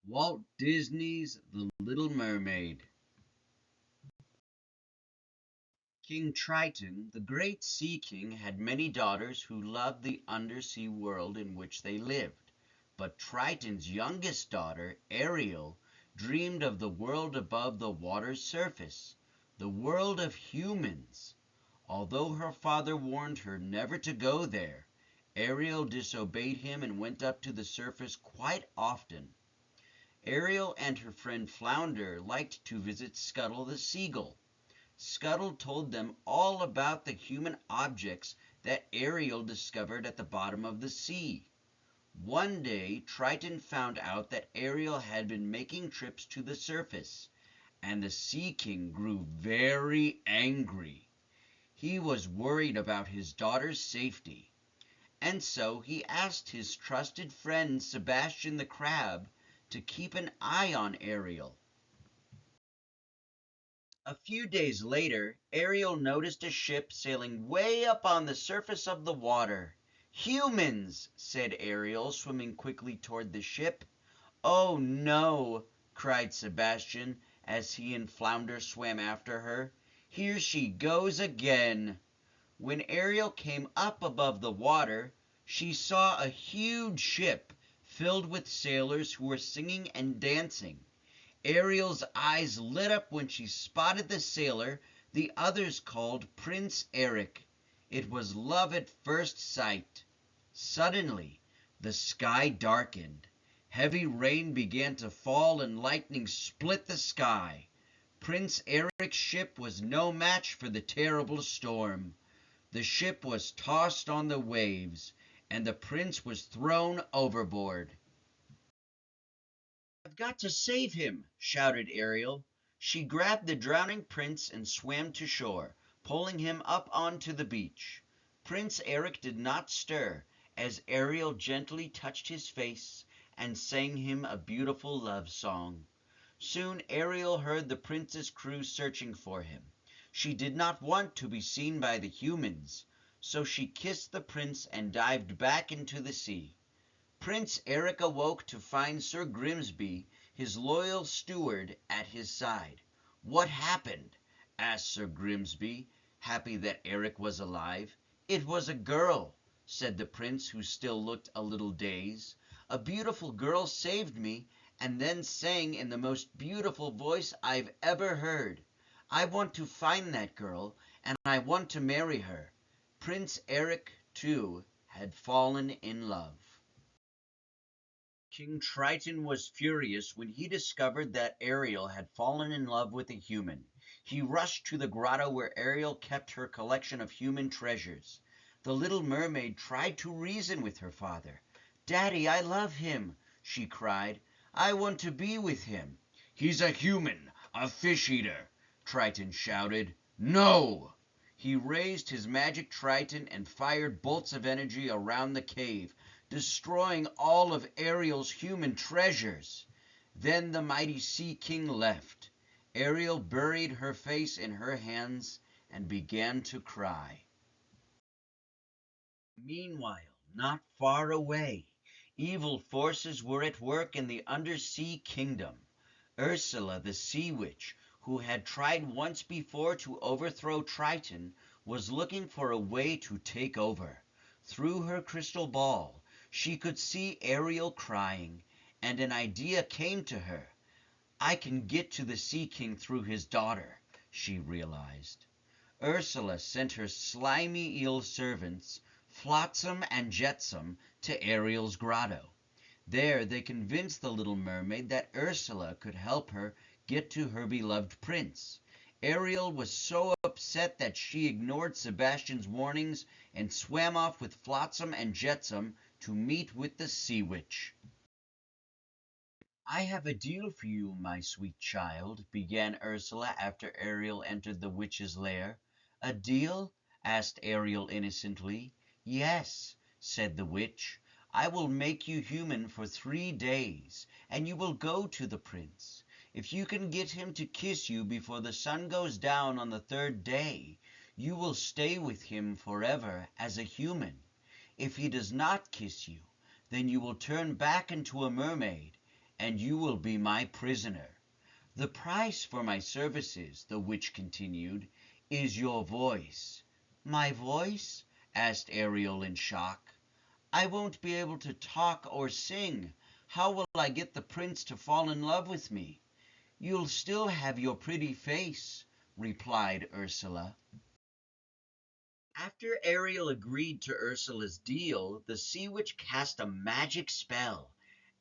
Walt Disney's The Little Mermaid. King Triton, the great sea king, had many daughters who loved the undersea world in which they lived. But Triton's youngest daughter, Ariel, dreamed of the world above the water's surface, the world of humans. Although her father warned her never to go there, Ariel disobeyed him and went up to the surface quite often. Ariel and her friend Flounder liked to visit Scuttle the seagull. Scuttle told them all about the human objects that Ariel discovered at the bottom of the sea. One day Triton found out that Ariel had been making trips to the surface, and the Sea King grew very angry. He was worried about his daughter's safety, and so he asked his trusted friend Sebastian the Crab to keep an eye on Ariel. A few days later, Ariel noticed a ship sailing way up on the surface of the water. "Humans!" said Ariel, swimming quickly toward the ship. "Oh, no!" cried Sebastian as he and Flounder swam after her. "Here she goes again!" When Ariel came up above the water, she saw a huge ship filled with sailors who were singing and dancing. Ariel's eyes lit up when she spotted the sailor the others called Prince Eric. It was love at first sight. Suddenly, the sky darkened. Heavy rain began to fall and lightning split the sky. Prince Eric's ship was no match for the terrible storm. The ship was tossed on the waves, and the prince was thrown overboard. "I've got to save him!" shouted Ariel. She grabbed the drowning prince and swam to shore, pulling him up onto the beach. Prince Eric did not stir as Ariel gently touched his face and sang him a beautiful love song. Soon Ariel heard the prince's crew searching for him. She did not want to be seen by the humans, so she kissed the prince and dived back into the sea. Prince Eric awoke to find Sir Grimsby, his loyal steward, at his side. "What happened?" asked Sir Grimsby, happy that Eric was alive. "It was a girl," said the prince, who still looked a little dazed. "A beautiful girl saved me, and then sang in the most beautiful voice I've ever heard. I want to find that girl, and I want to marry her." Prince Eric, too, had fallen in love. King Triton was furious when he discovered that Ariel had fallen in love with a human. He rushed to the grotto where Ariel kept her collection of human treasures. The little mermaid tried to reason with her father. "Daddy, I love him," she cried. "I want to be with him." "He's a human, a fish-eater," Triton shouted. "No!" He raised his magic Triton and fired bolts of energy around the cave, destroying all of Ariel's human treasures. Then the mighty Sea King left. Ariel buried her face in her hands and began to cry. Meanwhile, not far away, evil forces were at work in the undersea kingdom. Ursula, the sea witch, who had tried once before to overthrow Triton, was looking for a way to take over. Through her crystal ball, she could see Ariel crying, and an idea came to her. "I can get to the Sea King through his daughter," she realized. Ursula sent her slimy eel servants, Flotsam and Jetsam, to Ariel's grotto. There they convinced the little mermaid that Ursula could help her get to her beloved prince. Ariel was so upset that she ignored Sebastian's warnings and swam off with Flotsam and Jetsam to meet with the sea witch. "I have a deal for you, my sweet child," began Ursula after Ariel entered the witch's lair. "A deal?" asked Ariel innocently. "Yes," said the witch. "I will make you human for 3 days, and you will go to the prince. If you can get him to kiss you before the sun goes down on the 3rd day, you will stay with him forever as a human. If he does not kiss you, then you will turn back into a mermaid, and and you will be my prisoner. The price for my services, the witch continued, is your voice. My voice? Asked Ariel in shock. I won't be able to talk or sing. How will I get the prince to fall in love with me? You'll still have your pretty face, replied Ursula. After Ariel agreed to Ursula's deal, the sea witch cast a magic spell.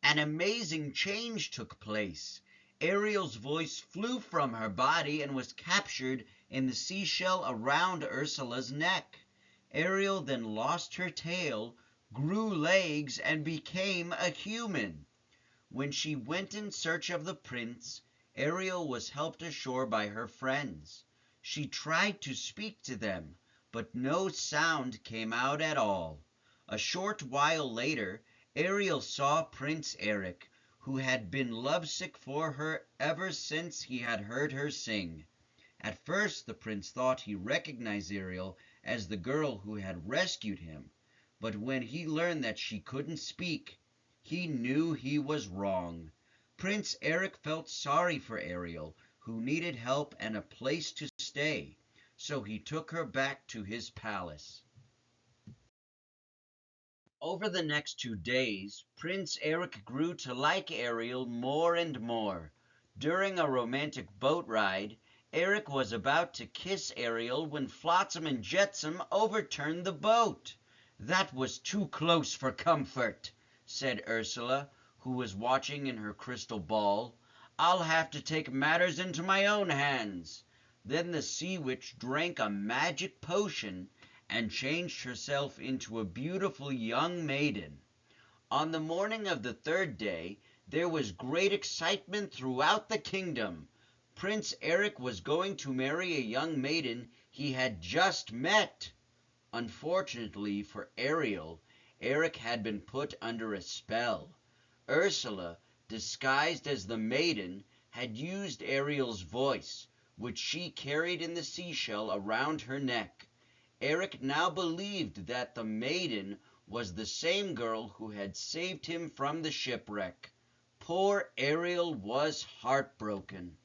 An amazing change took place. Ariel's voice flew from her body and was captured in the seashell around Ursula's neck. Ariel then lost her tail, grew legs, and became a human. When she went in search of the prince, Ariel was helped ashore by her friends. She tried to speak to them, but no sound came out at all. A short while later, Ariel saw Prince Eric, who had been lovesick for her ever since he had heard her sing. At first the prince thought he recognized Ariel as the girl who had rescued him, but when he learned that she couldn't speak, he knew he was wrong. Prince Eric felt sorry for Ariel, who needed help and a place to stay, so he took her back to his palace. Over the next 2 days, Prince Eric grew to like Ariel more and more. During a romantic boat ride, Eric was about to kiss Ariel when Flotsam and Jetsam overturned the boat. That was too close for comfort, said Ursula, who was watching in her crystal ball. I'll have to take matters into my own hands. Then the sea witch drank a magic potion and changed herself into a beautiful young maiden. On the morning of the 3rd day, there was great excitement throughout the kingdom. Prince Eric was going to marry a young maiden he had just met. Unfortunately for Ariel, Eric had been put under a spell. Ursula, disguised as the maiden, had used Ariel's voice, which she carried in the seashell around her neck. Eric now believed that the maiden was the same girl who had saved him from the shipwreck. Poor Ariel was heartbroken.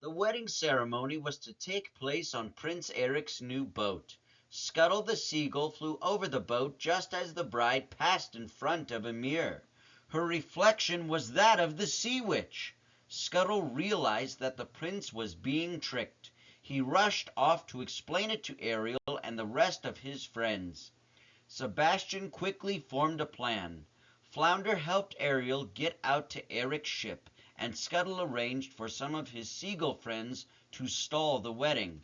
The wedding ceremony was to take place on Prince Eric's new boat. Scuttle the seagull flew over the boat just as the bride passed in front of a mirror. Her reflection was that of the sea witch. Scuttle realized that the prince was being tricked. He rushed off to explain it to Ariel and the rest of his friends. Sebastian quickly formed a plan. Flounder helped Ariel get out to Eric's ship, and Scuttle arranged for some of his seagull friends to stall the wedding.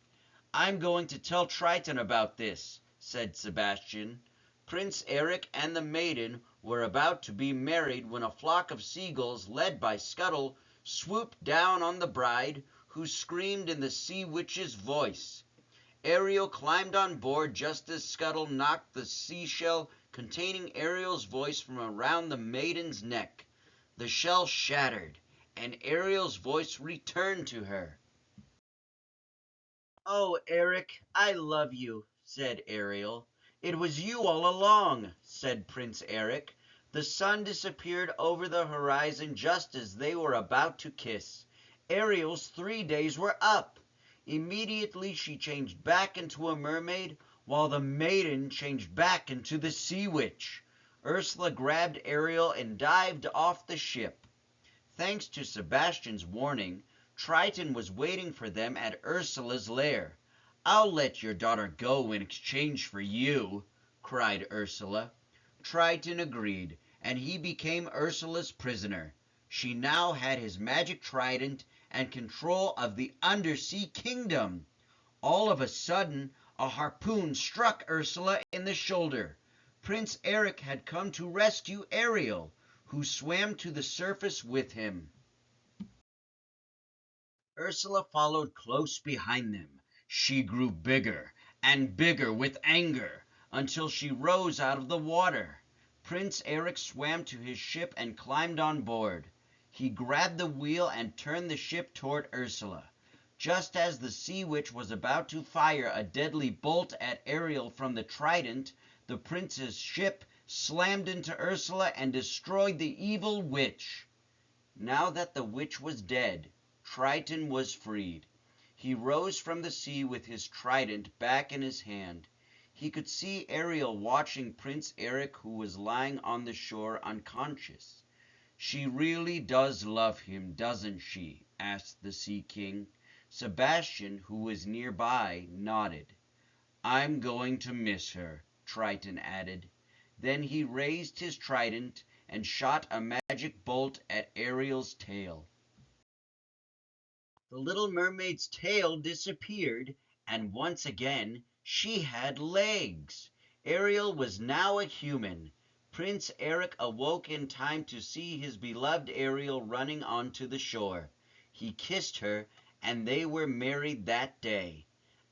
I'm going to tell Triton about this, said Sebastian. Prince Eric and the maiden were about to be married when a flock of seagulls, led by Scuttle, swooped down on the bride, who screamed in the sea witch's voice. Ariel climbed on board just as Scuttle knocked the seashell containing Ariel's voice from around the maiden's neck. The shell shattered, and Ariel's voice returned to her. "Oh, Eric, I love you," said Ariel. "It was you all along," said Prince Eric. The sun disappeared over the horizon just as they were about to kiss. Ariel's 3 days were up. Immediately she changed back into a mermaid, while the maiden changed back into the sea witch. Ursula grabbed Ariel and dived off the ship. Thanks to Sebastian's warning, Triton was waiting for them at Ursula's lair. "I'll let your daughter go in exchange for you," cried Ursula. Triton agreed, and he became Ursula's prisoner. She now had his magic trident and control of the undersea kingdom. All of a sudden, a harpoon struck Ursula in the shoulder. Prince Eric had come to rescue Ariel, who swam to the surface with him. Ursula followed close behind them. She grew bigger and bigger with anger until she rose out of the water. Prince Eric swam to his ship and climbed on board. He grabbed the wheel and turned the ship toward Ursula. Just as the sea witch was about to fire a deadly bolt at Ariel from the trident, the prince's ship slammed into Ursula and destroyed the evil witch. Now that the witch was dead, Triton was freed. He rose from the sea with his trident back in his hand. He could see Ariel watching Prince Eric, who was lying on the shore unconscious. "She really does love him, doesn't she?" asked the Sea King. Sebastian, who was nearby, nodded. "I'm going to miss her," Triton added. Then he raised his trident and shot a magic bolt at Ariel's tail. The little mermaid's tail disappeared, and once again she had legs. Ariel was now a human. Prince Eric awoke in time to see his beloved Ariel running onto the shore. He kissed her, and they were married that day.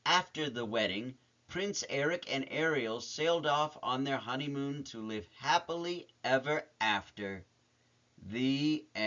After the wedding, Prince Eric and Ariel sailed off on their honeymoon to live happily ever after. The end.